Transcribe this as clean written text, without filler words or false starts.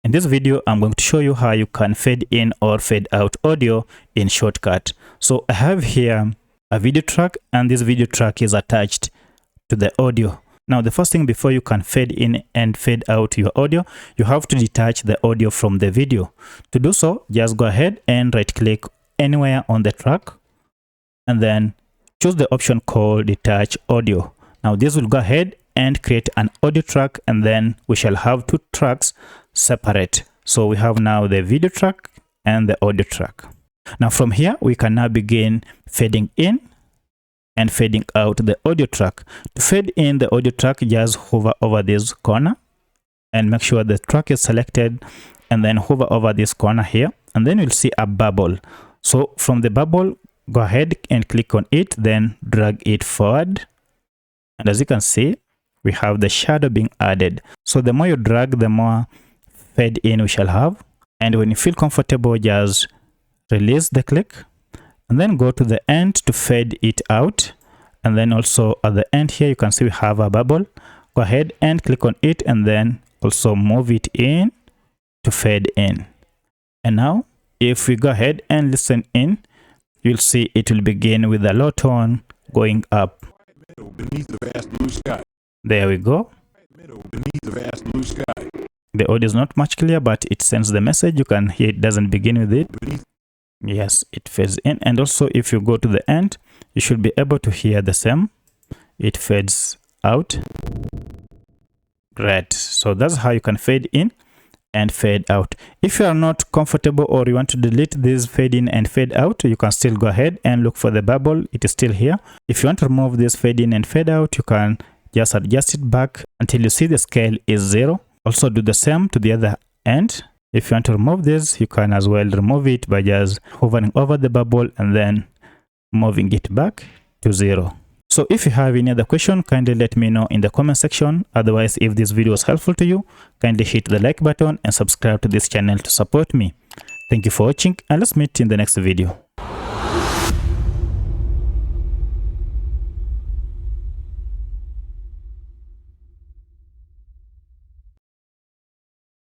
In this video, I'm going to show you how you can fade in or fade out audio in Shotcut. So I have here a video track, and this video track is attached to the audio. Now, the first thing before you can fade in and fade out your audio, you have to detach the audio from the video. To do so, just go ahead and right click anywhere on the track and then choose the option called detach audio. Now this will go ahead and create an audio track, and then we shall have two tracks separate. So we have now the video track and the audio track. Now from here, we can now begin fading in and fading out the audio track. To fade in the audio track, just hover over this corner and make sure the track is selected, and then hover over this corner here, and then you'll see a bubble. So from the bubble, go ahead and click on it, then drag it forward. And as you can see, we have the shadow being added. So the more you drag, the more fade in we shall have. And when you feel comfortable, just release the click and then go to the end to fade it out. And then also at the end here, you can see we have a bubble. Go ahead and click on it and then also move it in to fade in. And now if we go ahead and listen in, you'll see it will begin with a low tone going up. Beneath the vast blue sky. There we go. Beneath the vast blue sky. The audio is not much clear, but it sends the message. You can hear it doesn't begin with it. Yes, it fades in. And also if you go to the end, you should be able to hear the same. It fades out. Great. So that's how you can fade in and fade out. If you are not comfortable or you want to delete this fade in and fade out, you can still go ahead and look for the bubble. It is still here. If you want to remove this fade in and fade out, you can just adjust it back until you see the scale is 0. Also do the same to the other end. If you want to remove this, you can as well remove it by just hovering over the bubble and then moving it back to 0. So if you have any other question, kindly let me know in the comment section. Otherwise, if this video was helpful to you, kindly hit the like button and subscribe to this channel to support me. Thank you for watching, and let's meet in the next video.